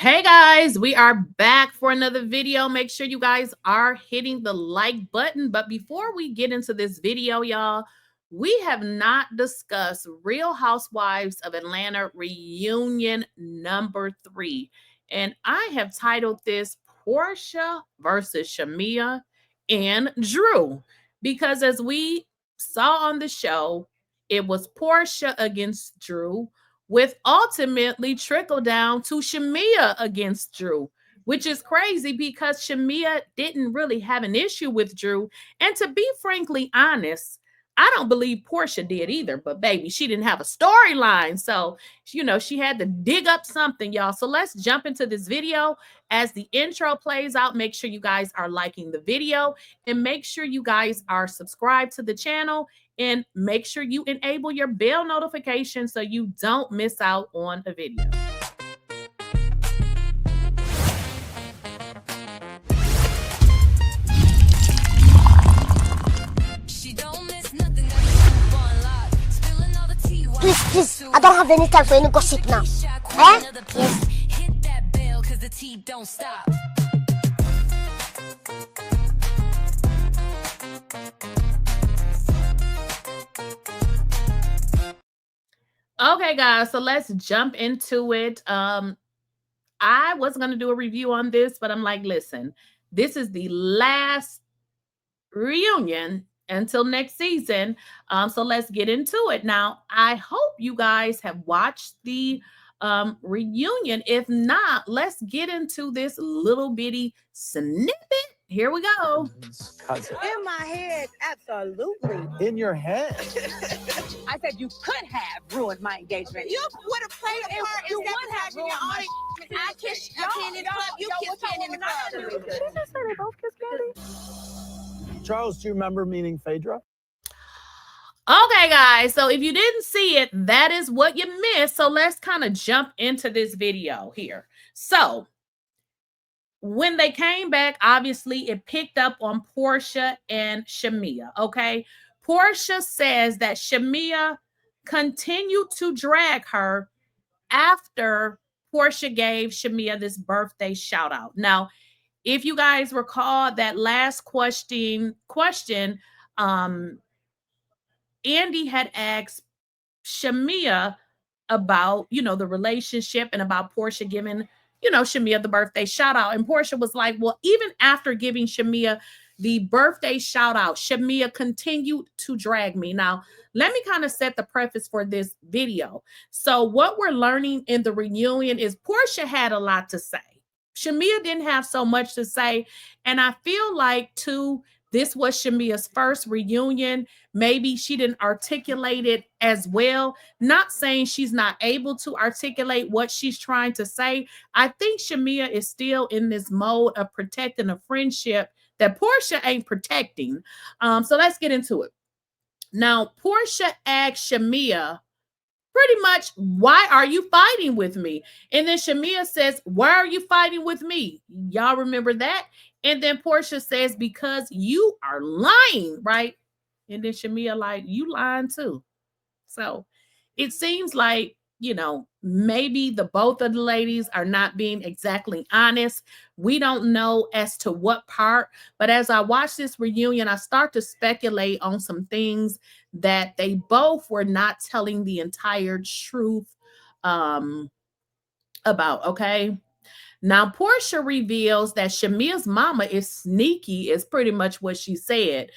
Hey guys, we are back for another video. Make sure you guys are hitting the like button. But before we get into this video, y'all, we have not discussed Real Housewives of Atlanta reunion number 3. And I have titled this Porsha versus Shamea and Drew. Because as we saw on the show, it was Porsha against Drew, with ultimately trickle down to Shamea against Drew, which is crazy because Shamea didn't really have an issue with Drew. And to be frankly honest, I don't believe Porsha did either, but baby, she didn't have a storyline. So, she had to dig up something, y'all. So let's jump into this video. As the intro plays out, make sure you guys are liking the video and make sure you guys are subscribed to the channel. And make sure you enable your bell notification so you don't miss out on a video. Please, I don't have any time for any gossip now. Eh? Yes. Hit that bell because the tea don't stop. Okay, guys, so let's jump into it. I was going to do a review on this, but I'm like, listen, this is the last reunion until next season. So let's get into it. Now, I hope you guys have watched the reunion. If not, let's get into this little bitty snippet. Here we go. Cousin. In my head, absolutely. In your head. I said you could have ruined my engagement. You would have played a part. You would have ruined my. I kissed Ken in the club. You kissed Ken in the club. Did you just say they both kissed Candy? Charles, do you remember meeting Phaedra? Okay, guys, so if you didn't see it, that is what you missed. So let's kind of jump into this video here. So when they came back, obviously it picked up on Porsha and Shamea, okay? Porsha says that Shamea continued to drag her after Porsha gave Shamea this birthday shout out. Now, if you guys recall that last question, Andy had asked Shamea about, the relationship and about Porsha giving, Shamea the birthday shout out. And Porsha was like, well, even after giving Shamea the birthday shout out, Shamea continued to drag me. Now, let me kind of set the preface for this video. So what we're learning in the reunion is Porsha had a lot to say. Shamea didn't have so much to say. And I feel like, too, this was Shamea's first reunion. Maybe she didn't articulate it as well. Not saying she's not able to articulate what she's trying to say. I think Shamea is still in this mode of protecting a friendship that Porsha ain't protecting. So let's get into it. Now, Porsha asked Shamea pretty much, why are you fighting with me? And then Shamea says, why are you fighting with me? Y'all remember that? And then Porsha says, because you are lying, right? And then Shamea like, you lying too. So it seems like, maybe the both of the ladies are not being exactly honest. We don't know as to what part. But as I watch this reunion, I start to speculate on some things that they both were not telling the entire truth about, okay? Now, Porsha reveals that Shamea's mama is sneaky, is pretty much what she said.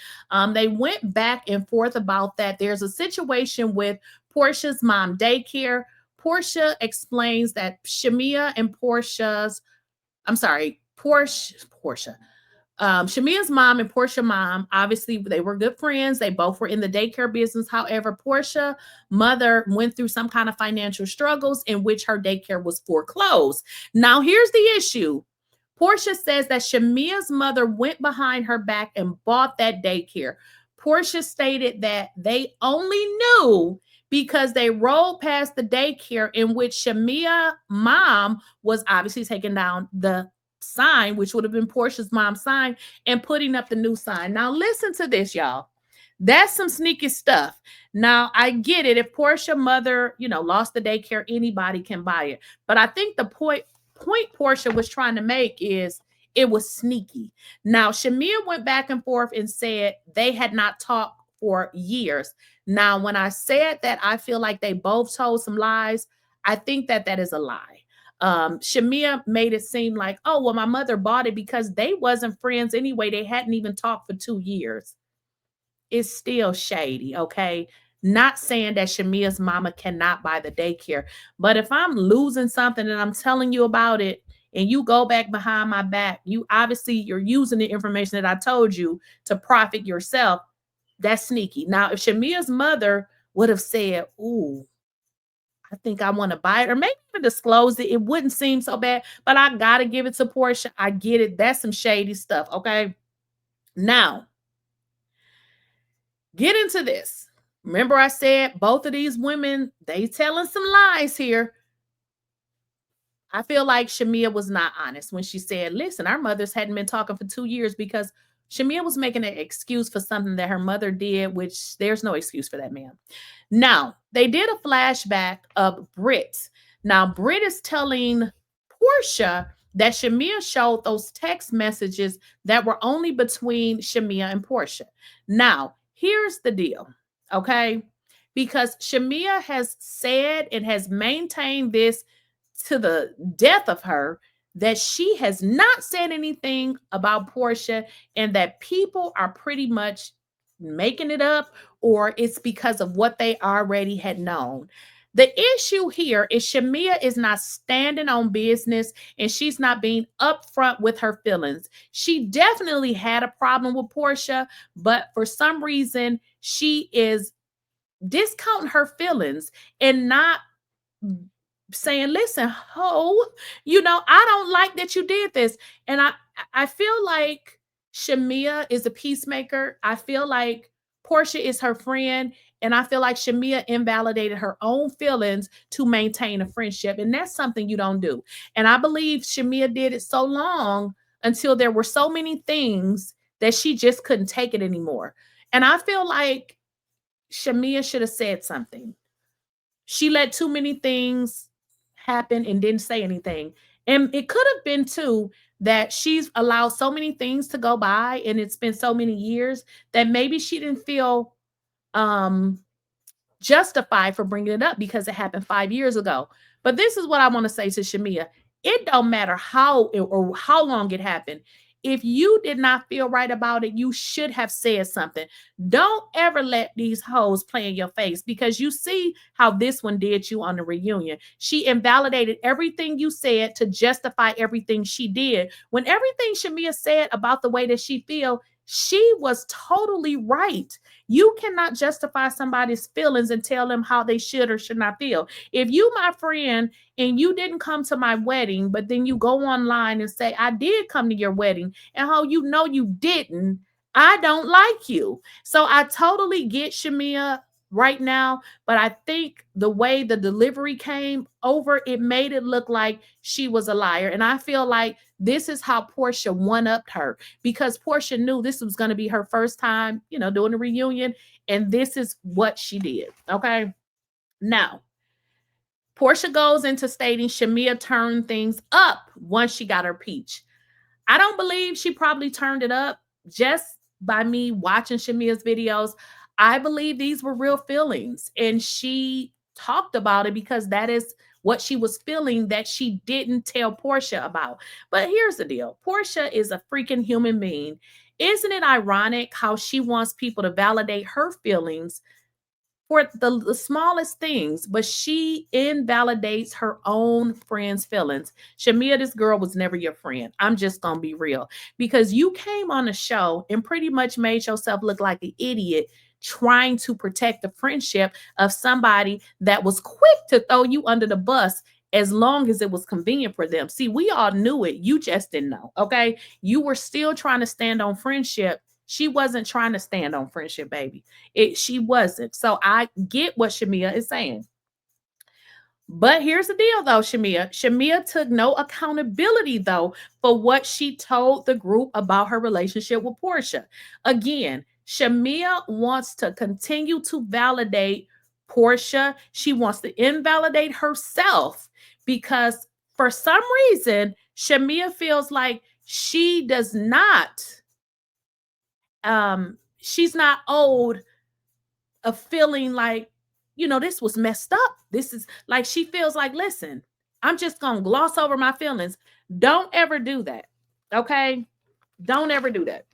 They went back and forth about that. There's a Porsha's mom, Daycare. Porsha explains that Shamea and Shamea's mom and Porsha mom, obviously they were good friends. They both were in the daycare business. However, Porsha mother went through some kind of financial struggles in which her daycare was foreclosed. Now, here's the issue. Porsha says that Shamea's mother went behind her back and bought that daycare. Porsha stated that they only knew because they rolled past the daycare in which Shamea mom was obviously taking down the sign, which would have been Porsha's mom's sign, and putting up the new sign. Now, listen to this, y'all. That's some sneaky stuff. Now, I get it. If Porsha mother, lost the daycare, anybody can buy it. But I think the point point Porsha was trying to make is it was sneaky. Now, Shamea went back and forth and said they had not talked for years. Now, when I said that I feel like they both told some lies, I think that that is a lie. Shamea made it seem like, oh, well, my mother bought it because they wasn't friends anyway. They hadn't even talked for 2 years. It's still shady, okay? Not saying that Shamea's mama cannot buy the daycare, but if I'm losing something and I'm telling you about it and you go back behind my back, you're using the information that I told you to profit yourself. That's sneaky. Now, if Shamea's mother would have said, ooh, I think I want to buy it, or maybe even disclose it, it wouldn't seem so bad, but I got to give it to Porsha. I get it. That's some shady stuff, okay? Now, get into this. Remember I said both of these women, they telling some lies here. I feel like Shamea was not honest when she said, listen, our mothers hadn't been talking for 2 years, because Shamea was making an excuse for something that her mother did, which there's no excuse for that, ma'am. Now, they did a flashback of Britt. Now, Britt is telling Porsha that Shamea showed those text messages that were only between Shamea and Porsha. Now, here's the deal, okay? Because Shamea has said and has maintained this to the death of her, that she has not said anything about Porsha and that people are pretty much making it up, or it's because of what they already had known. The issue here is Shamea is not standing on business and she's not being upfront with her feelings. She definitely had a problem with Porsha, but for some reason she is discounting her feelings and not saying, listen, ho, I don't like that you did this. And I feel like Shamea is a peacemaker. I feel like Porsha is her friend. And I feel like Shamea invalidated her own feelings to maintain a friendship. And that's something you don't do. And I believe Shamea did it so long until there were so many things that she just couldn't take it anymore. And I feel like Shamea should have said something. She let too many things happen and didn't say anything. And it could have been too that she's allowed so many things to go by and it's been so many years that maybe she didn't feel justified for bringing it up because it happened 5 years ago. But this is what I want to say to Shamea. It don't matter how or how long it happened. If you did not feel right about it, you should have said something. Don't ever let these hoes play in your face, because you see how this one did you on the reunion. She invalidated everything you said to justify everything she did. When everything Shamea said about the way that she feel, she was totally right. You cannot justify somebody's feelings and tell them how they should or should not feel. If you, my friend, and you didn't come to my wedding, but then you go online and say, I did come to your wedding, and how you know you didn't, I don't like you. So I totally get Shamea right now, but I think the way the delivery came over, it made it look like she was a liar. And I feel like this is how Porsha one-upped her, because Porsha knew this was going to be her first time, doing a reunion, and this is what she did. Okay. Now, Porsha goes into stating Shamea turned things up once she got her peach. I don't believe she probably turned it up just by me watching Shamea's videos. I believe these were real feelings, and she talked about it because that is what she was feeling that she didn't tell Porsha about. But here's the deal. Porsha is a freaking human being. Isn't it ironic how she wants people to validate her feelings for the smallest things, but she invalidates her own friend's feelings? Shamea, this girl was never your friend. I'm just going to be real, because you came on the show and pretty much made yourself look like an idiot trying to protect the friendship of somebody that was quick to throw you under the bus as long as it was convenient for them. See, we all knew it. You just didn't know, okay? You were still trying to stand on friendship. She wasn't trying to stand on friendship, baby. She wasn't. So I get what Shamea is saying. But here's the deal, though, Shamea. Shamea took no accountability, though, for what she told the group about her relationship with Porsha. Again, Shamea wants to continue to validate Porsha. She wants to invalidate herself because For some reason, Shamea feels like she does not, she's not owed a feeling like, this was messed up. This is like, she feels like, listen, I'm just going to gloss over my feelings. Don't ever do that. Okay? Don't ever do that.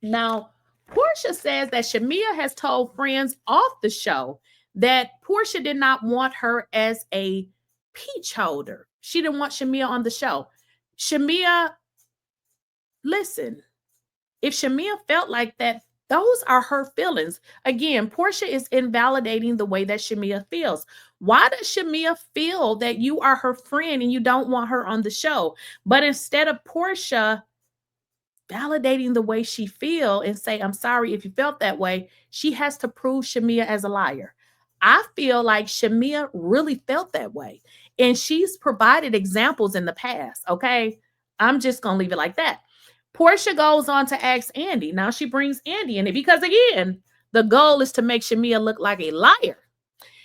Now, Porsha says that Shamea has told friends off the show that Porsha did not want her as a peach holder. She didn't want Shamea on the show. Shamea, listen, if Shamea felt like that, those are her feelings. Again, Porsha is invalidating the way that Shamea feels. Why does Shamea feel that you are her friend and you don't want her on the show? But instead of Porsha validating the way she feel and say, I'm sorry if you felt that way, she has to prove Shamea as a liar. I feel like Shamea really felt that way. And she's provided examples in the past, okay? I'm just going to leave it like that. Porsha goes on to ask Andy. Now she brings Andy in it because, again, the goal is to make Shamea look like a liar.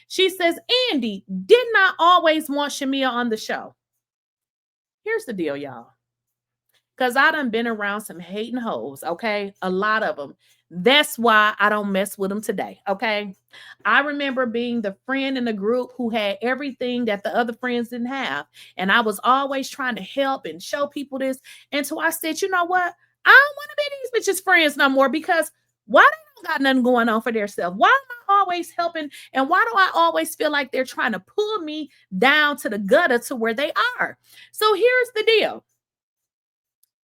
She says, Andy did not always want Shamea on the show. Here's the deal, y'all. Because I done been around some hating hoes, okay? A lot of them. That's why I don't mess with them today, okay? I remember being the friend in the group who had everything that the other friends didn't have. And I was always trying to help and show people this. And so I said, you know what? I don't want to be these bitches' friends no more because why they don't got nothing going on for themselves? Why am I always helping? And why do I always feel like they're trying to pull me down to the gutter to where they are? So here's the deal.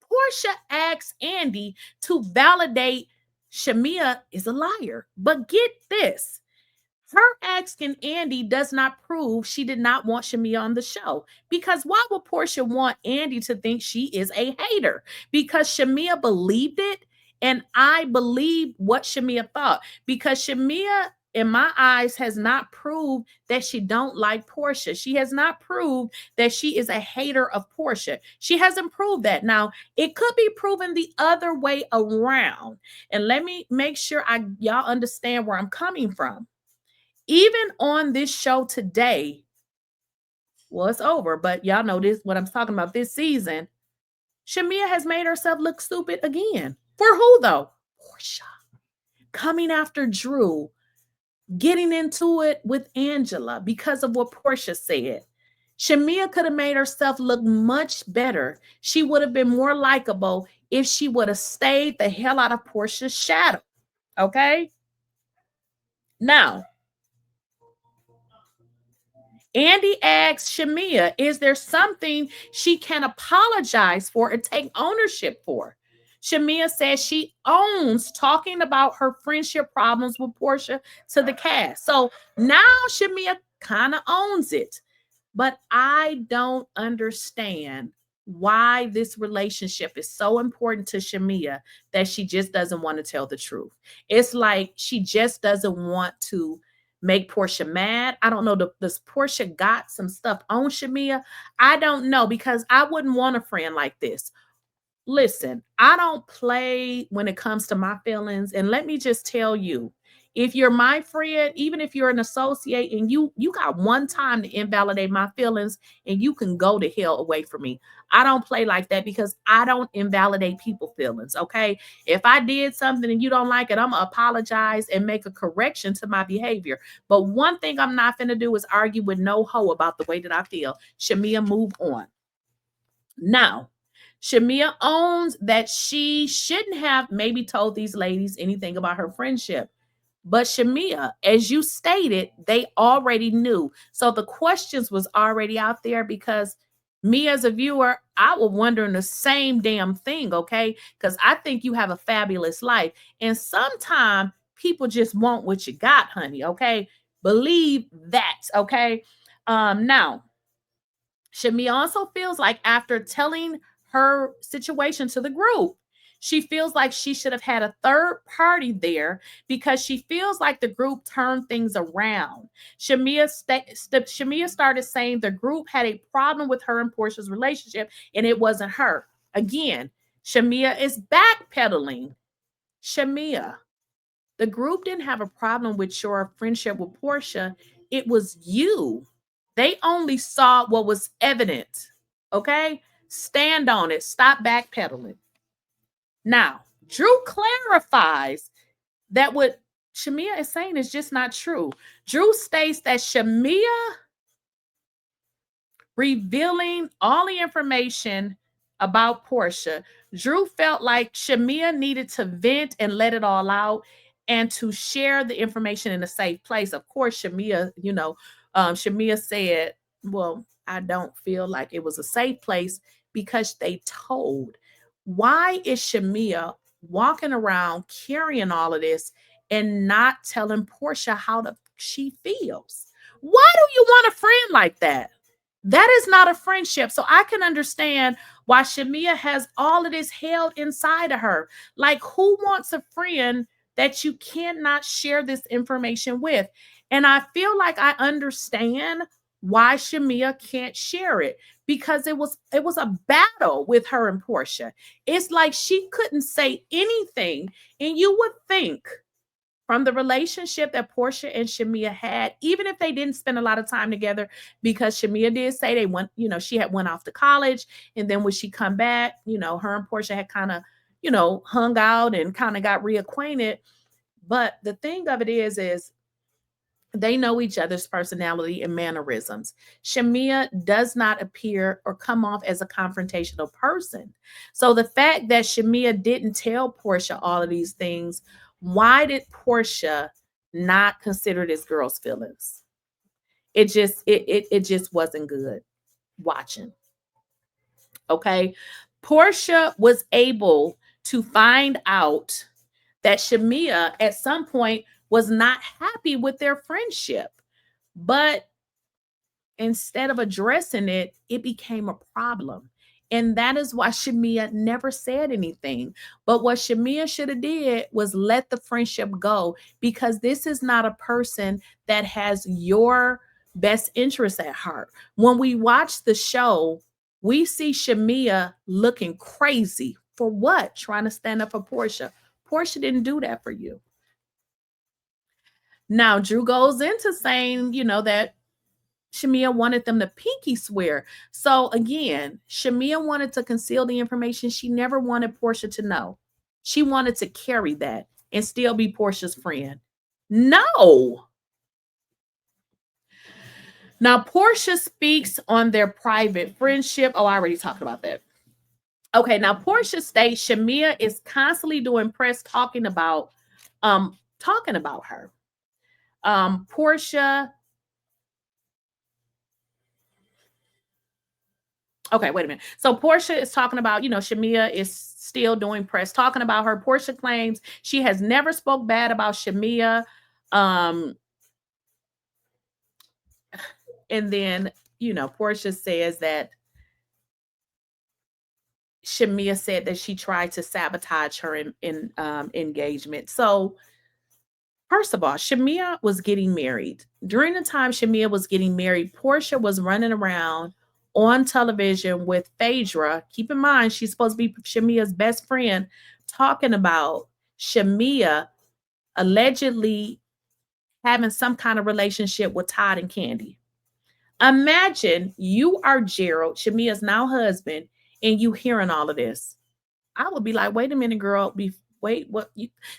Porsha asks Andy to validate Shamea is a liar. But get this. Her asking Andy does not prove she did not want Shamea on the show. Because why would Porsha want Andy to think she is a hater? Because Shamea believed it, and I believe what Shamea thought. Because Shamea, in my eyes, has not proved that she don't like Porsha. She has not proved that she is a hater of Porsha. She hasn't proved that. Now, it could be proven the other way around. And let me make sure y'all understand where I'm coming from. Even on this show today, well, it's over, but y'all know this, what I'm talking about this season. Shamea has made herself look stupid again. For who, though? Porsha. Coming after Drew, getting into it with Angela because of what Porsha said. Shamea could have made herself look much better. She would have been more likable if she would have stayed the hell out of Porsha's shadow. Okay? Now, Andy asks Shamea, is there something she can apologize for and take ownership for? Shamea says she owns talking about her friendship problems with Porsha to the cast. So now Shamea kind of owns it. But I don't understand why this relationship is so important to Shamea that she just doesn't want to tell the truth. It's like she just doesn't want to make Porsha mad. I don't know. Does Porsha got some stuff on Shamea? I don't know, because I wouldn't want a friend like this. Listen, I don't play when it comes to my feelings. And let me just tell you, if you're my friend, even if you're an associate and you got one time to invalidate my feelings and you can go to hell away from me. I don't play like that because I don't invalidate people's feelings, okay? If I did something and you don't like it, I'm going to apologize and make a correction to my behavior. But one thing I'm not going to do is argue with no hoe about the way that I feel. Shamea, move on. Now, Shamea owns that she shouldn't have maybe told these ladies anything about her friendship. But Shamea, as you stated, they already knew. So the questions was already out there because me as a viewer, I was wondering the same damn thing, okay? Because I think you have a fabulous life. And sometimes people just want what you got, honey, okay? Believe that, okay? Now, Shamea also feels like after telling her situation to the group, she feels like she should have had a third party there because she feels like the group turned things around. Shamea started saying the group had a problem with her and Porsha's relationship, and it wasn't her. Again, Shamea is backpedaling. Shamea, the group didn't have a problem with your friendship with Porsha. It was you. They only saw what was evident. Okay? Stand on it. Stop backpedaling. Now, Drew clarifies that what Shamea is saying is just not true. Drew states that Shamea revealing all the information about Porsha, Drew felt like Shamea needed to vent and let it all out and to share the information in a safe place. Of course, Shamea, Shamea said, well, I don't feel like it was a safe place because they told. Why is Shamea walking around carrying all of this and not telling Porsha how she feels? Why do you want a friend like that? That is not a friendship. So I can understand why Shamea has all of this held inside of her. Like, who wants a friend that you cannot share this information with? And I feel like I understand why Shamea can't share it, because it was a battle with her and Porsha. It's like she couldn't say anything. And you would think from the relationship that Porsha and Shamea had, even if they didn't spend a lot of time together, because Shamea did say they went, she had went off to college, and then when she come back, her and Porsha had kind of, hung out and kind of got reacquainted. But the thing of it is they know each other's personality and mannerisms. Shamea does not appear or come off as a confrontational person. So the fact that Shamea didn't tell Porsha all of these things, why did Porsha not consider this girl's feelings? It just wasn't good watching. Okay. Porsha was able to find out that Shamea at some point was not happy with their friendship. But instead of addressing it, it became a problem. And that is why Shamea never said anything. But what Shamea should have did was let the friendship go, because this is not a person that has your best interest at heart. When we watch the show, we see Shamea looking crazy. For what? Trying to stand up for Porsha. Porsha didn't do that for you. Now, Drew goes into saying, that Shamea wanted them to pinky swear. So again, Shamea wanted to conceal the information. She never wanted Porsha to know. She wanted to carry that and still be Porsha's friend. No. Now, Porsha speaks on their private friendship. Oh, I already talked about that. Okay, now Porsha states Shamea is constantly doing press talking about her. Porsha. Okay, wait a minute. So Porsha is talking about, Shamea is still doing press talking about her. Porsha claims she has never spoke bad about Shamea. And then, Porsha says that Shamea said that she tried to sabotage her in engagement. So first of all, Shamea was getting married. During the time Shamea was getting married, Porsha was running around on television with Phaedra. Keep in mind, she's supposed to be Shamea's best friend, talking about Shamea allegedly having some kind of relationship with Todd and Candy. Imagine you are Gerald, Shamea's now husband, and you hearing all of this. I would be like, wait a minute, girl.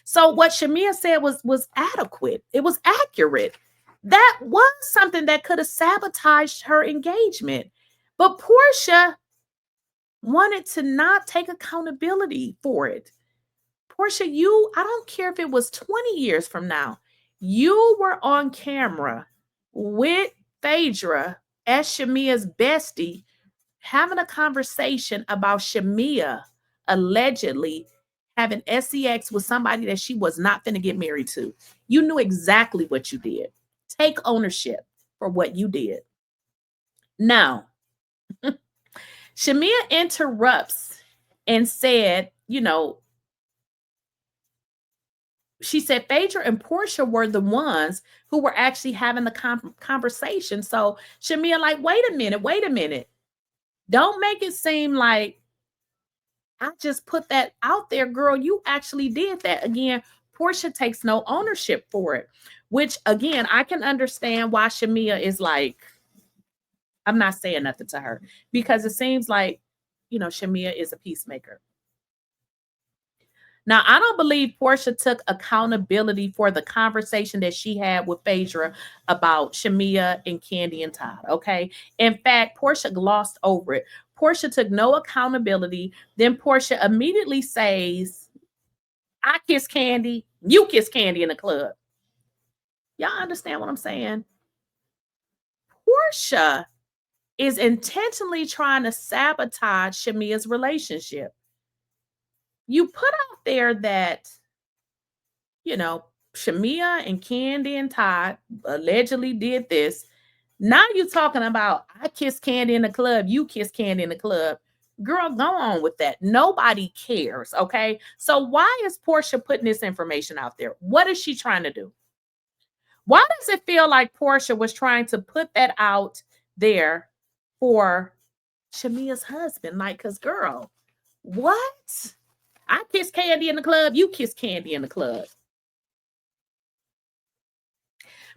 So what Shamea said was adequate. It was accurate. That was something that could have sabotaged her engagement. But Porsha wanted to not take accountability for it. Porsha, I don't care if it was 20 years from now, you were on camera with Phaedra as Shamea's bestie, having a conversation about Shamea allegedly having sex with somebody that she was not going to get married to. You knew exactly what you did. Take ownership for what you did. Now, Shamea interrupts and said, she said Phaedra and Porsha were the ones who were actually having the conversation. So Shamea like, wait a minute. Don't make it seem like I just put that out there, girl. You actually did that. Again, Porsha takes no ownership for it, which again, I can understand why Shamea is like, I'm not saying nothing to her because it seems like, Shamea is a peacemaker. Now, I don't believe Porsha took accountability for the conversation that she had with Phaedra about Shamea and Candy and Todd, okay? In fact, Porsha glossed over it. Porsha took no accountability. Then Porsha immediately says, I kiss Candy, you kiss Candy in the club. Y'all understand what I'm saying? Porsha is intentionally trying to sabotage Shamea's relationship. You put out there that, Shamea and Candy and Todd allegedly did this. Now you're talking about, I kiss Candy in the club, you kiss Candy in the club. Girl, go on with that. Nobody cares, okay? So why is Porsha putting this information out there? What is she trying to do? Why does it feel like Porsha was trying to put that out there for Shamea's husband? Like, because girl, what? I kiss Candy in the club, you kiss Candy in the club.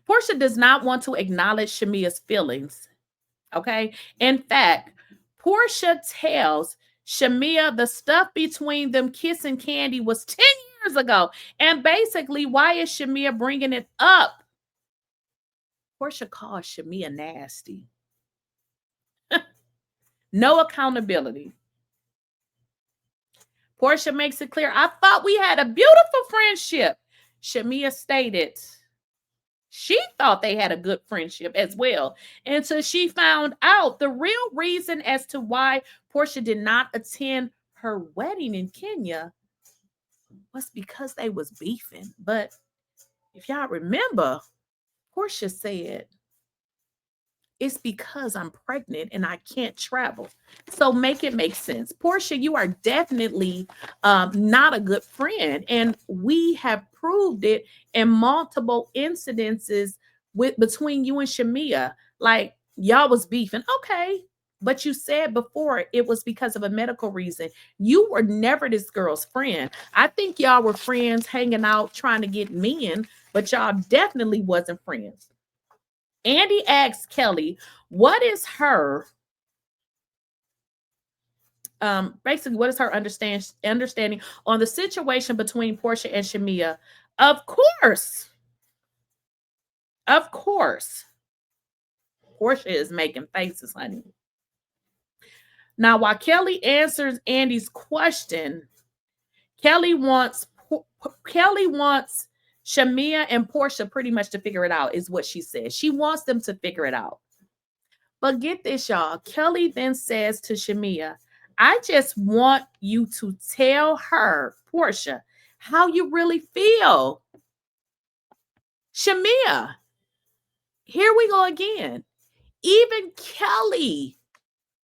Porsha does not want to acknowledge Shamea's feelings, okay? In fact, Porsha tells Shamea the stuff between them kissing Candy was 10 years ago. And basically, why is Shamea bringing it up? Porsha calls Shamea nasty. No accountability. Porsha makes it clear, I thought we had a beautiful friendship. Shamea stated she thought they had a good friendship as well. And so she found out the real reason as to why Porsha did not attend her wedding in Kenya was because they was beefing. But if y'all remember, Porsha said, it's because I'm pregnant and I can't travel. So make it make sense. Porsha, you are definitely not a good friend. And we have proved it in multiple incidences between you and Shamea. Like, y'all was beefing. Okay. But you said before it was because of a medical reason. You were never this girl's friend. I think y'all were friends hanging out trying to get men, but y'all definitely wasn't friends. Andy asked Kelly, what is her, basically, what is her understanding on the situation between Porsha and Shamea? Of course, Porsha is making faces, honey. Now, while Kelly answers Andy's question, Kelly wants Shamea and Porsha pretty much to figure it out, is what she says. She wants them to figure it out. But get this, y'all. Kelly then says to Shamea, I just want you to tell her, Porsha, how you really feel. Shamea, here we go again. Even Kelly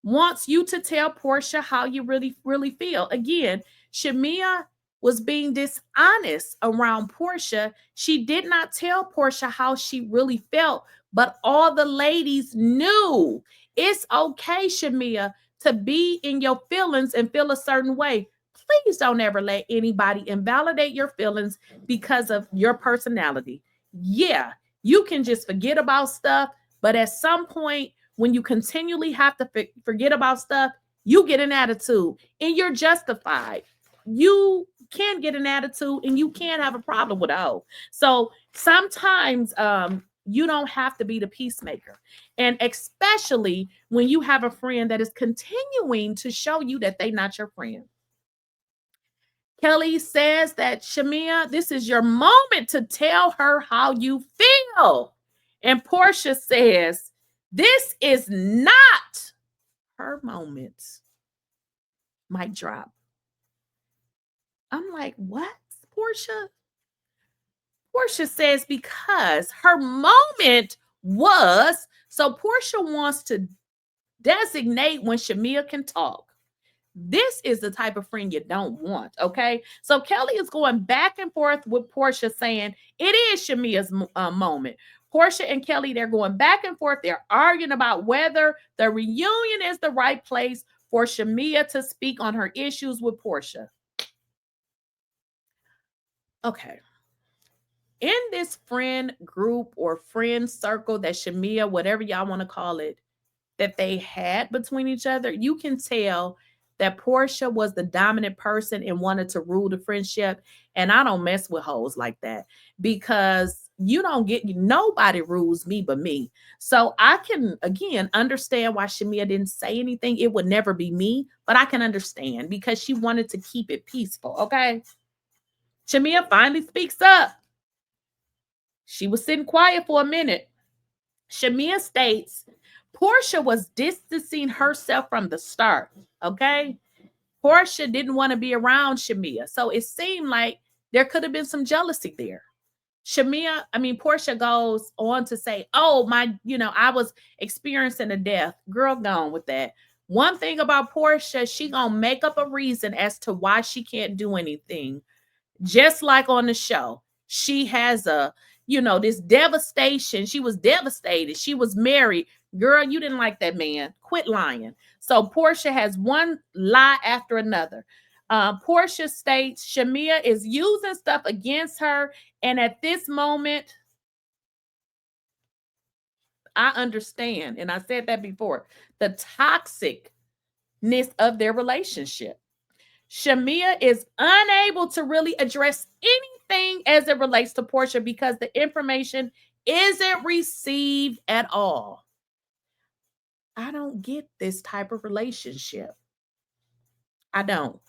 wants you to tell Porsha how you really, really feel. Again, Shamea was being dishonest around Porsha. She did not tell Porsha how she really felt, but all the ladies knew. It's okay, Shamea, to be in your feelings and feel a certain way. Please don't ever let anybody invalidate your feelings because of your personality. Yeah, you can just forget about stuff, but at some point, when you continually have to forget about stuff, you get an attitude and you're justified. You can get an attitude and you can have a problem with it. So sometimes you don't have to be the peacemaker. And especially when you have a friend that is continuing to show you that they're not your friend. Kelly says that, Shamea, this is your moment to tell her how you feel. And Porsha says, this is not her moment. Mic drop. I'm like, what, Porsha? Porsha says because her moment was, so Porsha wants to designate when Shamea can talk. This is the type of friend you don't want, okay? So Kelly is going back and forth with Porsha saying it is Shamea's moment. Porsha and Kelly, they're going back and forth. They're arguing about whether the reunion is the right place for Shamea to speak on her issues with Porsha. Okay. In this friend group or friend circle that Shamea, whatever y'all want to call it, that they had between each other, you can tell that Porsha was the dominant person and wanted to rule the friendship. And I don't mess with hoes like that, because you don't get, nobody rules me but me. So I can, again, understand why Shamea didn't say anything. It would never be me, but I can understand because she wanted to keep it peaceful. Okay. Shamea finally speaks up. She was sitting quiet for a minute. Shamea states Porsha was distancing herself from the start. Okay. Porsha didn't want to be around Shamea. So it seemed like there could have been some jealousy there. Porsha goes on to say, oh, I was experiencing a death. Girl, gone with that. One thing about Porsha, she gonna make up a reason as to why she can't do anything. Just like on the show, she has this devastation. She was devastated. She was married. Girl, you didn't like that man. Quit lying. So Porsha has one lie after another. Porsha states Shamea is using stuff against her. And at this moment, I understand, and I said that before, the toxicness of their relationship. Shamea is unable to really address anything as it relates to Porsha because the information isn't received at all. I don't get this type of relationship. I don't.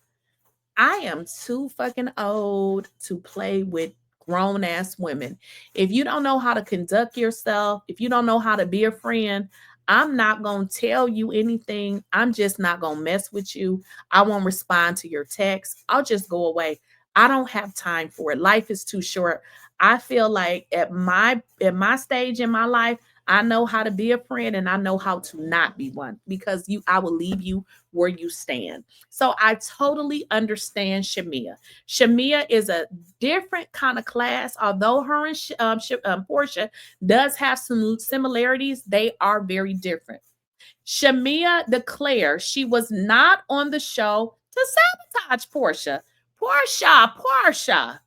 I am too fucking old to play with grown ass women. If you don't know how to conduct yourself, if you don't know how to be a friend, I'm not going to tell you anything. I'm just not going to mess with you. I won't respond to your text. I'll just go away. I don't have time for it. Life is too short. I feel like at my stage in my life, I know how to be a friend and I know how to not be one, because I will leave you where you stand. So I totally understand Shamea. Shamea is a different kind of class. Although her and Porsha does have some similarities, they are very different. Shamea declares she was not on the show to sabotage Porsha. Porsha.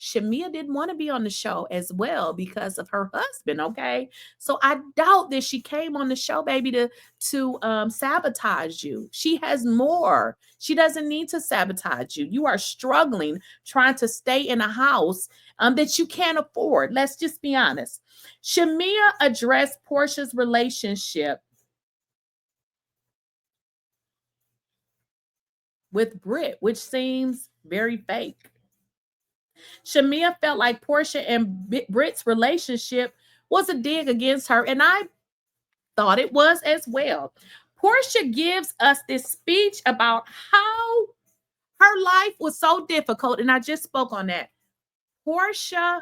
Shamea didn't want to be on the show as well because of her husband. Okay. So I doubt that she came on the show, baby, to sabotage you. She has more. She doesn't need to sabotage you. You are struggling trying to stay in a house that you can't afford. Let's just be honest. Shamea addressed Porsha's relationship with Britt, which seems very fake. Shamea felt like Porsha and Britt's relationship was a dig against her, and I thought it was as well. Porsha gives us this speech about how her life was so difficult, and I just spoke on that. Porsha,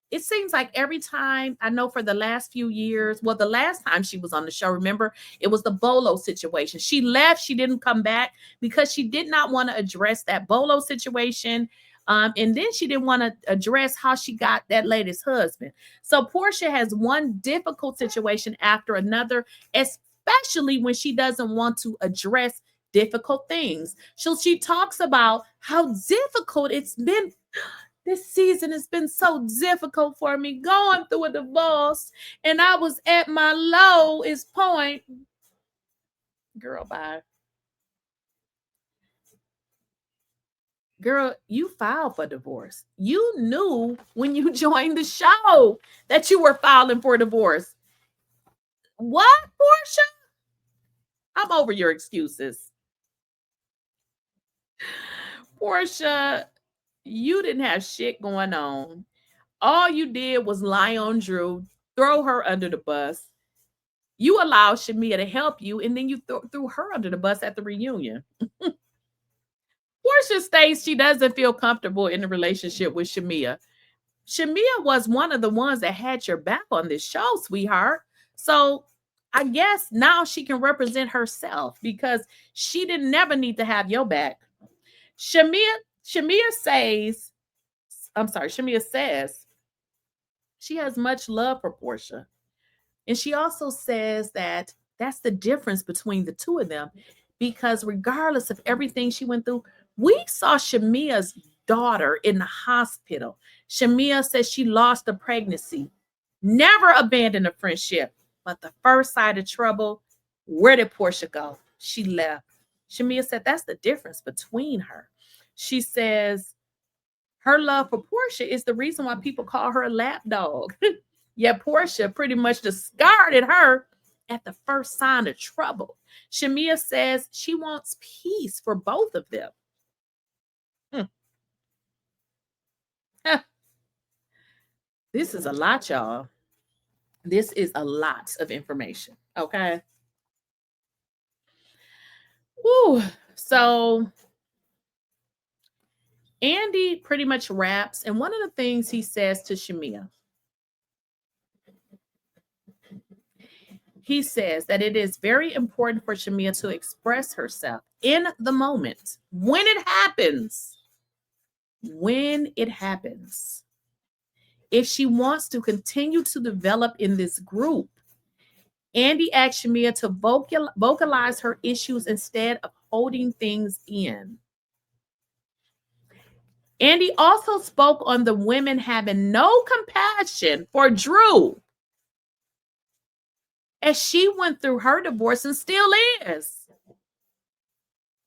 it seems like every time, I know for the last few years, well, the last time she was on the show, remember, it was the Bolo situation. She left, she didn't come back because she did not want to address that Bolo situation. And then she didn't want to address how she got that lady's husband. So Porsha has one difficult situation after another, especially when she doesn't want to address difficult things. So she talks about how difficult it's been. This season has been so difficult for me, going through a divorce, and I was at my lowest point. Girl, bye. Girl, you filed for divorce. You knew when you joined the show that you were filing for divorce. What, Porsha? I'm over your excuses. Porsha, you didn't have shit going on. All you did was lie on Drew, throw her under the bus. You allowed Shamea to help you, and then you threw her under the bus at the reunion. Porsha states she doesn't feel comfortable in the relationship with Shamea. Shamea was one of the ones that had your back on this show, sweetheart. So I guess now she can represent herself because she didn't never need to have your back. Shamea says she has much love for Porsha. And she also says that that's the difference between the two of them, because regardless of everything she went through, we saw Shamea's daughter in the hospital. Shamea says she lost a pregnancy, never abandoned a friendship, but the first sign of trouble, Where did Porsha go? She left. Shamea said that's the difference between her. She says her love for Porsha is the reason why people call her a lapdog. Yet Porsha pretty much discarded her at the first sign of trouble. Shamea says she wants peace for both of them. This is a lot, y'all. This is a lot of information. Okay. Woo. So Andy pretty much raps, and one of the things he says to Shamea, he says that it is very important for Shamea to express herself in the moment when it happens. When it happens. If she wants to continue to develop in this group, Andy asked Shamea to vocalize her issues instead of holding things in. Andy also spoke on the women having no compassion for Drew as she went through her divorce and still is.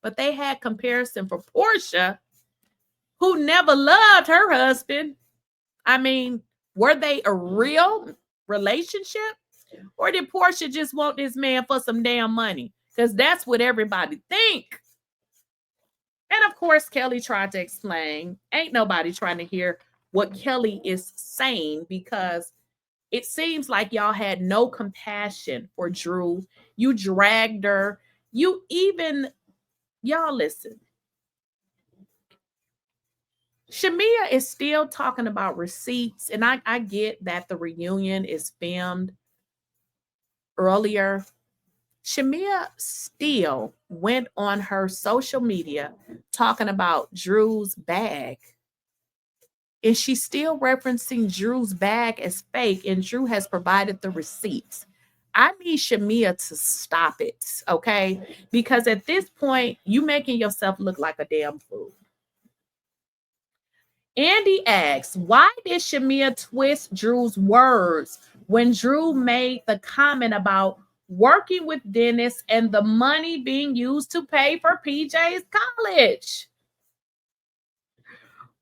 But they had comparison for Porsha, who never loved her husband. I mean, were they a real relationship? Or did Porsha just want this man for some damn money? Because that's what everybody think. And of course, Kelly tried to explain. Ain't nobody trying to hear what Kelly is saying, because it seems like y'all had no compassion for Drew. You dragged her. Y'all listen. Shamea is still talking about receipts, and I get that the reunion is filmed earlier. Shamea still went on her social media talking about Drew's bag. And she's still referencing Drew's bag as fake, and Drew has provided the receipts. I need Shamea to stop it, okay? Because at this point, you making yourself look like a damn fool. Andy asks, why did Shamea twist Drew's words when Drew made the comment about working with Dennis and the money being used to pay for PJ's college?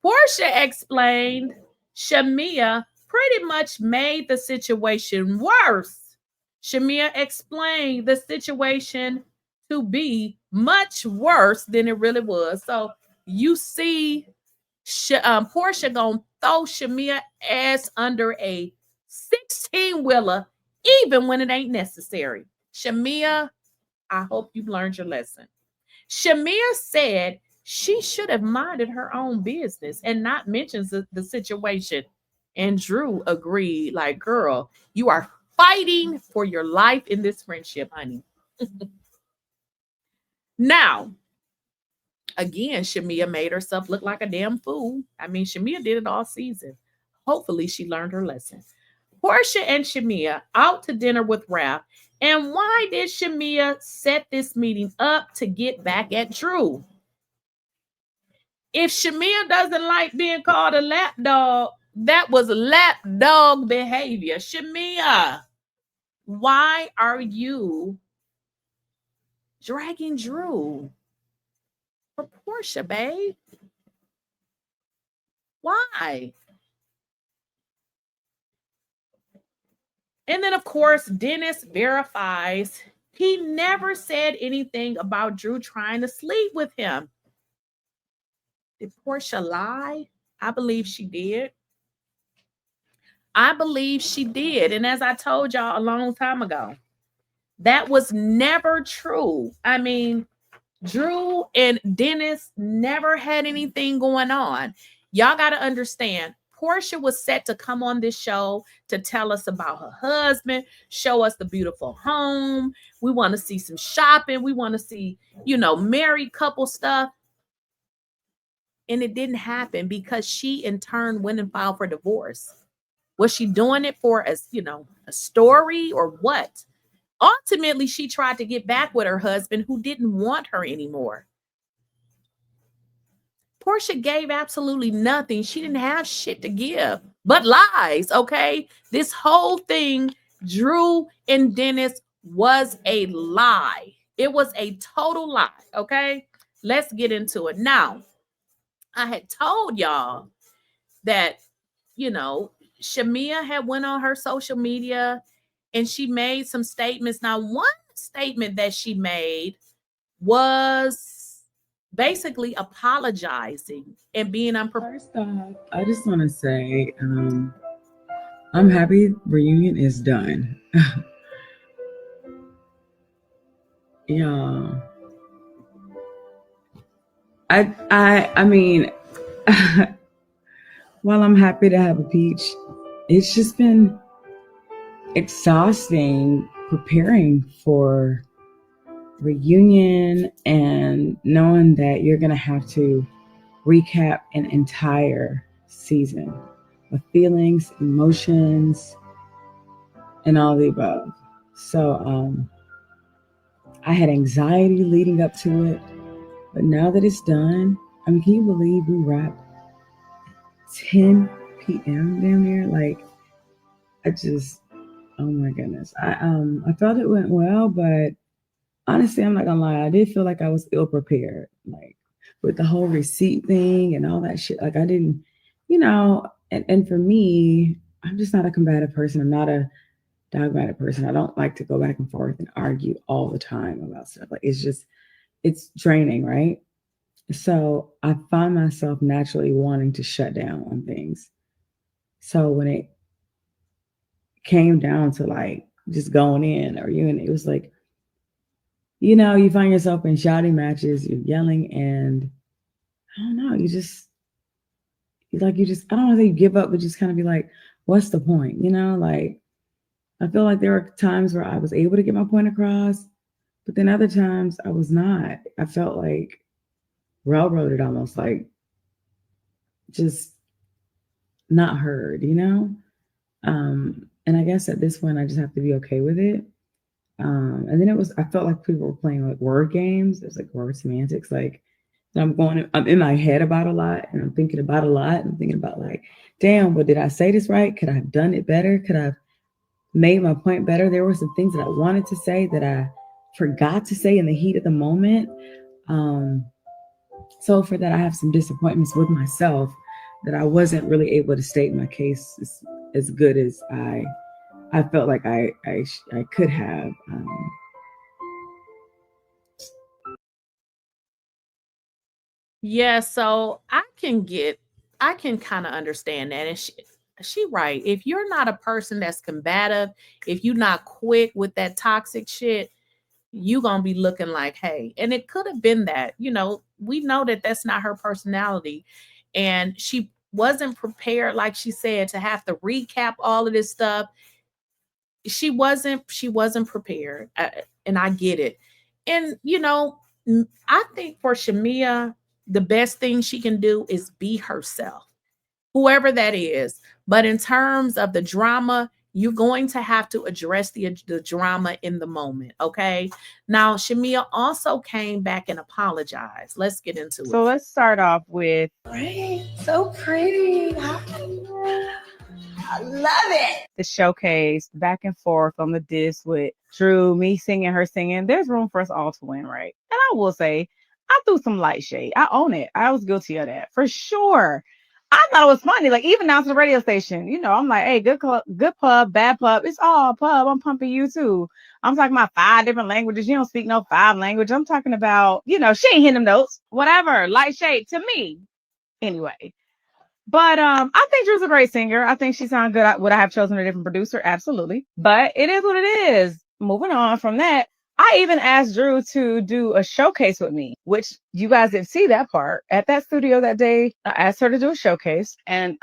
Porsha explained Shamea pretty much made the situation worse. Shamea explained the situation to be much worse than it really was. So you see Porsha gonna throw Shamea ass under a 16-wheeler even when it ain't necessary. Shamea, I hope you've learned your lesson. Shamea said she should have minded her own business and not mentioned the situation. And Drew agreed, like, girl, you are fighting for your life in this friendship, honey. Now, again, Shamea made herself look like a damn fool. I mean, Shamea did it all season. Hopefully she learned her lesson. Porsha and Shamea out to dinner with Ralph. And why did Shamea set this meeting up to get back at Drew? If Shamea doesn't like being called a lapdog, that was lapdog behavior. Shamea, why are you dragging Drew for Porsha, babe? Why? And then, of course, Dennis verifies he never said anything about Drew trying to sleep with him. Did Porsha lie? I believe she did. I believe she did. And as I told y'all a long time ago, that was never true. I mean, Drew and Dennis never had anything going on. Y'all got to understand, Porsha was set to come on this show to tell us about her husband, show us the beautiful home. We want to see some shopping. We want to see, married couple stuff. And it didn't happen because she in turn went and filed for divorce. Was she doing it for a story or what? Ultimately, she tried to get back with her husband who didn't want her anymore. Porsha gave absolutely nothing. She didn't have shit to give but lies, okay? This whole thing, Drew and Dennis was a lie. It was a total lie. Okay, let's get into it. Now, I had told y'all that, you know, Shamea had went on her social media and she made some statements. Now, one statement that she made was basically apologizing and being unprepared. First off, I just want to say I'm happy reunion is done. Yeah. I mean, while I'm happy to have a peach, it's just been exhausting preparing for reunion and knowing that you're gonna have to recap an entire season of feelings, emotions, and all the above. So I had anxiety leading up to it, but now that it's done, I mean, can you believe we wrapped 10 p.m. down there? Like, oh my goodness. I thought it went well, but honestly, I'm not gonna lie, I did feel like I was ill prepared, like with the whole receipt thing and all that shit. Like I didn't, and for me, I'm just not a combative person. I'm not a dogmatic person. I don't like to go back and forth and argue all the time about stuff. Like it's draining, right? So I find myself naturally wanting to shut down on things. So when it came down to like just going in it was like, you find yourself in shouting matches, you're yelling, and I don't know, I don't want to say you give up, but just kind of be like, what's the point? Like I feel like there were times where I was able to get my point across, but then other times I was not. I felt like railroaded, almost like just not heard, and I guess at this point I just have to be okay with it. And then I felt like people were playing like word games. It was like word semantics. Like I'm in my head about a lot and I'm thinking about a lot. I'm thinking about like, damn, but did I say this right? Could I have done it better? Could I have made my point better? There were some things that I wanted to say that I forgot to say in the heat of the moment. So for that, I have some disappointments with myself that I wasn't really able to state my case as good as I felt like I could have. Yeah, so I can kind of understand that. And she right. If you're not a person that's combative, if you're not quick with that toxic shit, you gonna be looking like, hey, and it could have been that, we know that that's not her personality. And she wasn't prepared, like she said, to have to recap all of this stuff. She wasn't prepared. And I get it. And, I think for Shamea, the best thing she can do is be herself, whoever that is. But in terms of the drama, you're going to have to address the drama in the moment. Okay. Now, Shamea also came back and apologized. Let's get into it. So let's start off with Pretty, so pretty. I love it. the showcase, back and forth on the disc with Drew, me singing, her singing. There's room for us all to win, right? And I will say, I threw some light shade. I own it. I was guilty of that for sure. I thought it was funny. Like even down to the radio station, I'm like, hey, good pub, bad pub. It's all pub. I'm pumping you too. I'm talking about 5 different languages. You don't speak no 5 language. I'm talking about, she ain't hitting them notes. Whatever. Light shade to me. Anyway. But I think Drew's a great singer. I think she sounds good. Would I have chosen a different producer? Absolutely. But it is what it is. Moving on from that, I even asked Drew to do a showcase with me, which you guys didn't see that part. At that studio that day, I asked her to do a showcase. And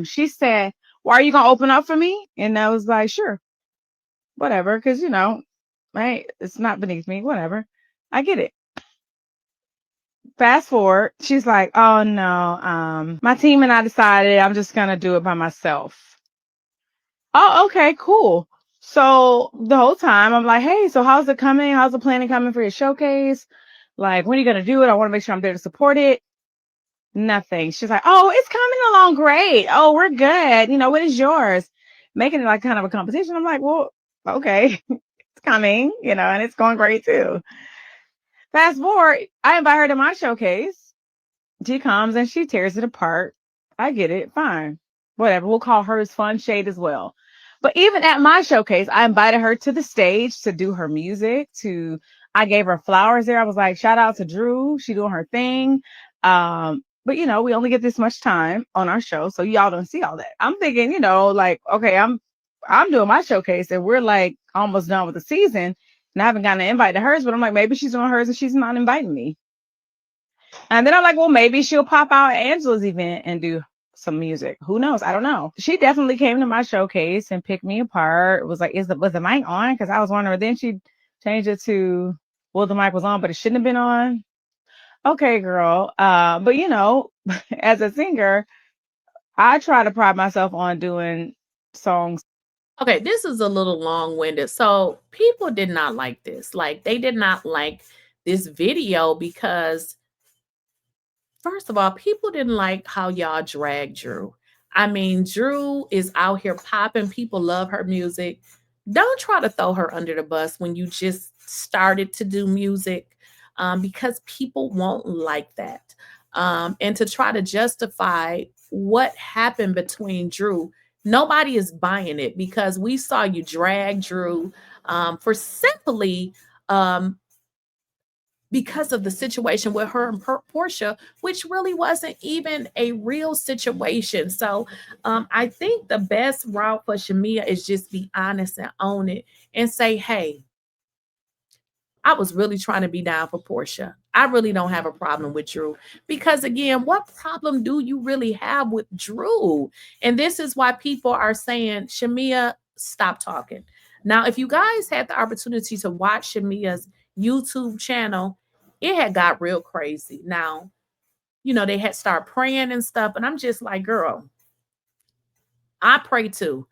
she said, well, are you going to open up for me? And I was like, sure. Whatever. Because, right, it's not beneath me. Whatever. I get it. Fast forward, she's like, oh no, my team and I decided I'm just gonna do it by myself. Oh, okay, cool. So the whole time I'm like, hey, so how's it coming? How's the planning coming for your showcase? Like, when are you gonna do it? I want to make sure I'm there to support it. Nothing. She's like, oh, it's coming along great. Oh, we're good. What is yours? Making it like kind of a competition. I'm like, well, okay. coming, and it's going great too. Fast forward, I invite her to my showcase. She comes and she tears it apart. I get it. Fine. Whatever. We'll call hers fun shade as well. But even at my showcase, I invited her to the stage to do her music. I gave her flowers there. I was like, shout out to Drew. She doing her thing. But we only get this much time on our show, so y'all don't see all that. I'm thinking, like, okay, I'm doing my showcase and we're like almost done with the season, and I haven't gotten an invite to hers, but I'm like, maybe she's doing hers and she's not inviting me. And then I'm like, well, maybe she'll pop out at Angela's event and do some music. Who knows? I don't know. She definitely came to my showcase and picked me apart. Was like, was the mic on? Because I was wondering. Then she changed it to, well, the mic was on, but it shouldn't have been on. Okay, girl. But as a singer, I try to pride myself on doing songs. Okay, this is a little long-winded. So people did not like this. Like, they did not like this video because, first of all, people didn't like how y'all dragged Drew. I mean, Drew is out here popping. People love her music. Don't try to throw her under the bus when you just started to do music, because people won't like that. And to try to justify what happened between Drew, nobody is buying it, because we saw you drag Drew for simply because of the situation with her and Porsha, which really wasn't even a real situation. So I think the best route for Shamea is just be honest and own it and say, hey, I was really trying to be down for Porsha. I really don't have a problem with Drew, because again, what problem do you really have with Drew? And this is why people are saying, Shamea, stop talking. Now, if you guys had the opportunity to watch Shamea's YouTube channel, it had got real crazy. Now, they had started praying and stuff, and I'm just like, girl, I pray too.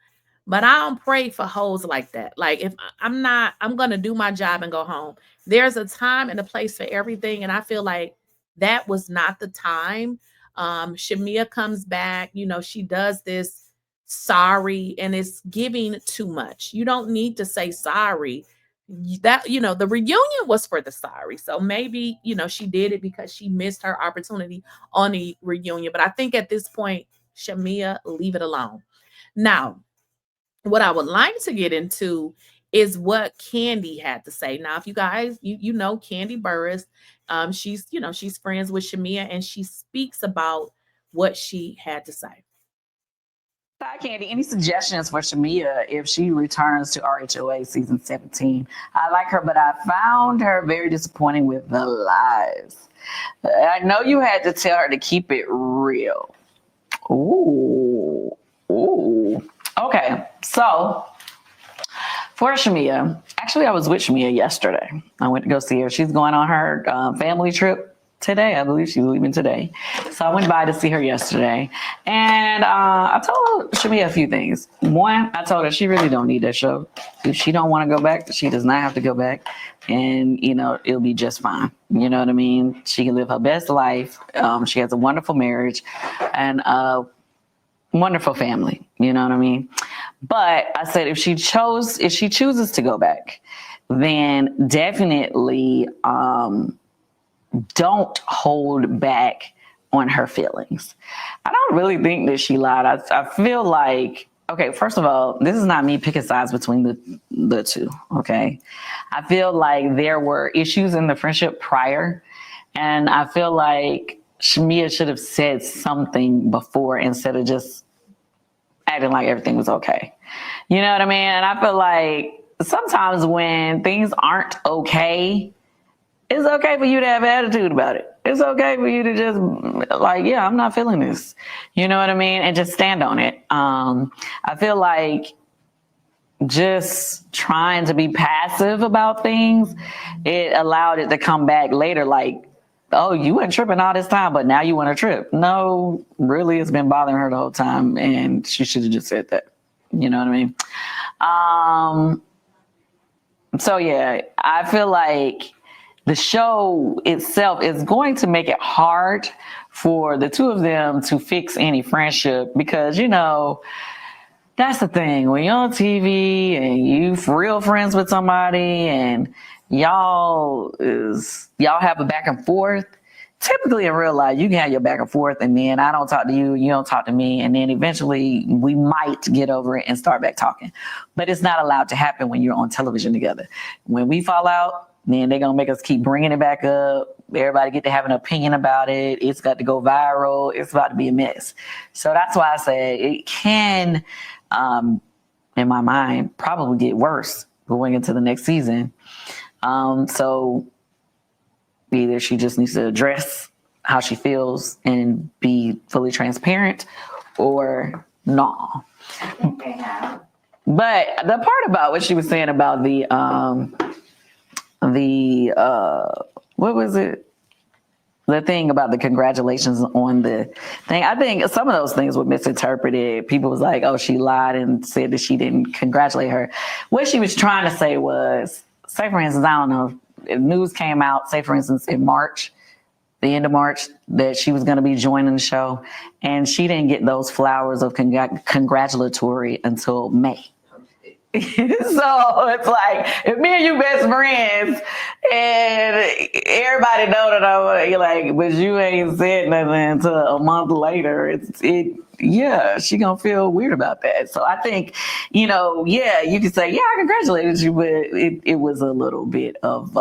But I don't pray for hoes like that. Like, if I'm going to do my job and go home. There's a time and a place for everything. And I feel like that was not the time. Shamea comes back, she does this sorry, and it's giving too much. You don't need to say sorry. The reunion was for the sorry. So maybe, she did it because she missed her opportunity on the reunion. But I think at this point, Shamea, leave it alone. Now, what I would like to get into is what Candy had to say. Now, if you guys, you know Candy Burris, she's friends with Shamea, and she speaks about what she had to say. Hi, Candy. Any suggestions for Shamea if she returns to RHOA season 17? I like her, but I found her very disappointing with the lies. I know you had to tell her to keep it real. Ooh. Okay, so for Shamea, actually, I was with Shamea yesterday. I went to go see her. She's going on her family trip today. I believe she's leaving today. So I went by to see her yesterday. And I told Shamea a few things. One, I told her she really don't need that show. If she don't want to go back, she does not have to go back. And, it'll be just fine. You know what I mean? She can live her best life. She has a wonderful marriage and a wonderful family. You know what I mean? But I said, if she chooses to go back, then definitely don't hold back on her feelings. I don't really think that she lied. I feel like, okay, first of all, this is not me picking sides between the two, okay? I feel like there were issues in the friendship prior, and I feel like Shamea should have said something before instead of just acting like everything was okay. You know what I mean? And I feel like sometimes when things aren't okay, it's okay for you to have attitude about it. It's okay for you to just like, yeah, I'm not feeling this. You know what I mean? And just stand on it. I feel like just trying to be passive about things, it allowed it to come back later like, oh, you weren't tripping all this time, but now you want to trip. No, really, it's been bothering her the whole time, and she should have just said that. You know what I mean? So, yeah, I feel like the show itself is going to make it hard for the two of them to fix any friendship because, that's the thing. When you're on TV and you real friends with somebody and y'all have a back and forth, typically in real life, you can have your back and forth, and then I don't talk to you, you don't talk to me, and then eventually we might get over it and start back talking. But it's not allowed to happen when you're on television together. When we fall out, then they're gonna make us keep bringing it back up. Everybody get to have an opinion about it. It's got to go viral. It's about to be a mess. So that's why I say it can, in my mind, probably get worse going into the next season. So either she just needs to address how she feels and be fully transparent, or no. I think they have. But the part about what she was saying about the what was it? The thing about the congratulations on the thing, I think some of those things were misinterpreted. People was like, oh, she lied and said that she didn't congratulate her. What she was trying to say was, say for instance, I don't know, if news came out, say for instance, in March, the end of March, that she was going to be joining the show, and she didn't get those flowers of congratulatory until May. So it's like, if me and you best friends and everybody know that you're like, but you ain't said nothing until a month later, yeah, she gonna feel weird about that. So I think, yeah, you can say, yeah, I congratulated you, but it was a little bit of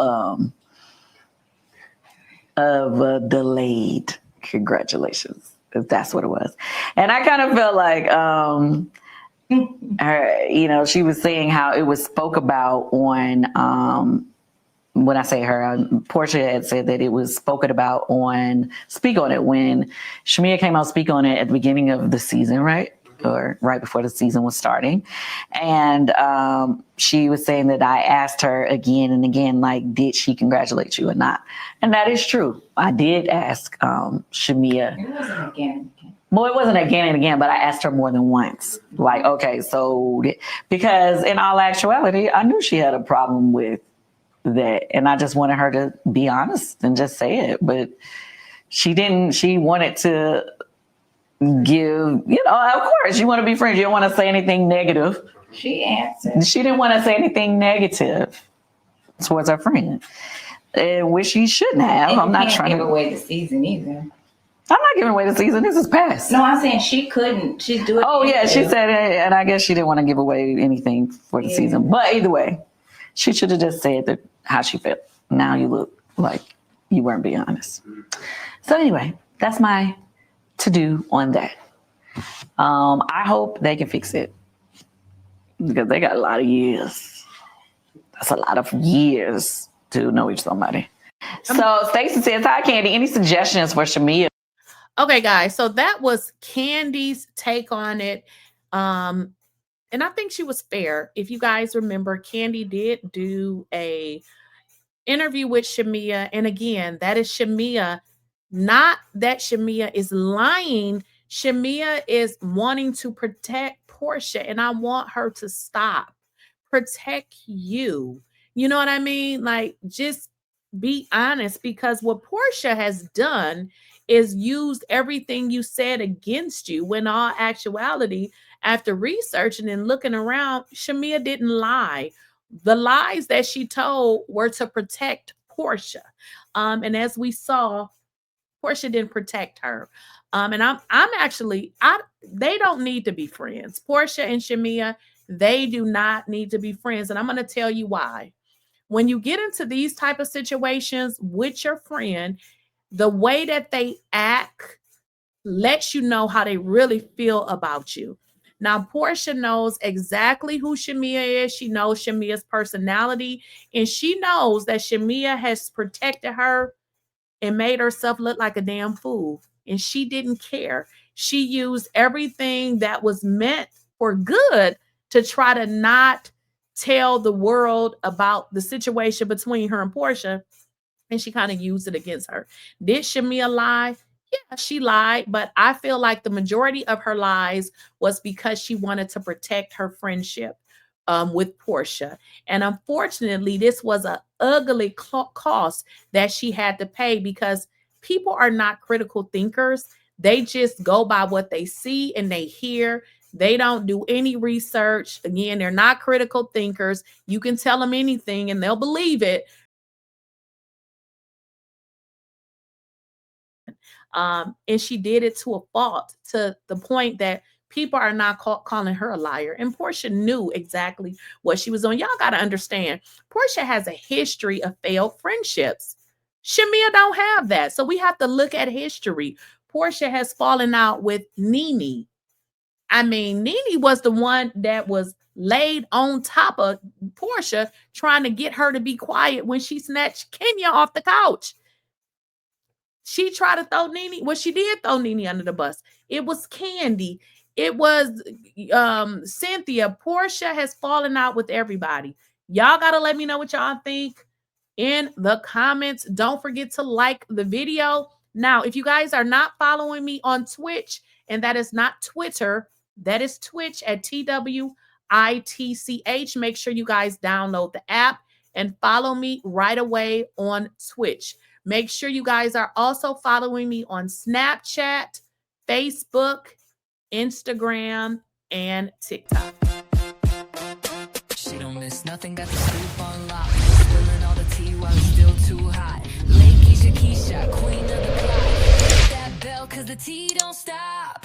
a delayed congratulations, if that's what it was. And I kind of felt like, her, she was saying how it was spoke about on, when I say her, Porsha had said that it was spoken about Speak On It when Shamea came out Speak On It at the beginning of the season, right? Or right before the season was starting. And she was saying that I asked her again and again, like, did she congratulate you or not? And that is true. I did ask Shamea. It wasn't again. Well, it wasn't again and again, but I asked her more than once. Like, okay, so because in all actuality, I knew she had a problem with that. And I just wanted her to be honest and just say it. But she didn't. She wanted to give, of course, you want to be friends. You don't want to say anything negative. She answered. She didn't want to say anything negative towards her friend, which she shouldn't have. And I'm not trying to give away the season either. I'm not giving away the season. This is past. No, I'm saying she couldn't. She's doing. Oh yeah, she said it, and I guess she didn't want to give away anything for the season. But either way, she should have just said how she felt. Now you look like you weren't being honest. So anyway, that's my to-do on that. I hope they can fix it because they got a lot of years. That's a lot of years to know somebody. So Stacey says, hi, Candy. Any suggestions for Shamea? Okay, guys. So that was Candy's take on it. And I think she was fair. If you guys remember, Candy did do a interview with Shamea. And again, that is Shamea. Not that Shamea is lying. Shamea is wanting to protect Porsha. And I want her to stop. Protect you. You know what I mean? Like, just be honest, because what Porsha has done is used everything you said against you, when all actuality, after researching and looking around, Shamea didn't lie. The lies that she told were to protect Porsha. And as we saw, Porsha didn't protect her. And they don't need to be friends. Porsha and Shamea, they do not need to be friends. And I'm going to tell you why. When you get into these type of situations with your friend, the way that they act lets you know how they really feel about you. Now, Porsha knows exactly who Shamea is. She knows Shamea's personality, and she knows that Shamea has protected her and made herself look like a damn fool. And she didn't care. She used everything that was meant for good to try to not tell the world about the situation between her and Porsha. And she kind of used it against her. Did Shamea lie? Yeah, she lied. But I feel like the majority of her lies was because she wanted to protect her friendship with Porsha. And unfortunately, this was an ugly cost that she had to pay, because people are not critical thinkers. They just go by what they see and they hear. They don't do any research. Again, they're not critical thinkers. You can tell them anything and they'll believe it. And she did it to a fault, to the point that people are not calling her a liar. And Porsha knew exactly what she was doing. Y'all got to understand, Porsha has a history of failed friendships. Shamea don't have that. So we have to look at history. Porsha has fallen out with Nene. I mean, Nene was the one that was laid on top of Porsha, trying to get her to be quiet when she snatched Kenya off the couch. She tried to throw Nene. Well, she did throw Nene under the bus. It was Candy. It was Cynthia. Porsha has fallen out with everybody. Y'all got to let me know what y'all think in the comments. Don't forget to like the video. Now, if you guys are not following me on Twitch, and that is not Twitter, that is Twitch at TWITCH, make sure you guys download the app and follow me right away on Twitch. Make sure you guys are also following me on Snapchat, Facebook, Instagram, and TikTok. She don't miss nothing, got the scoop on lock. Spilling all the tea while it's still too hot. Late Keisha, queen of the block. Hit that bell, cause the tea don't stop.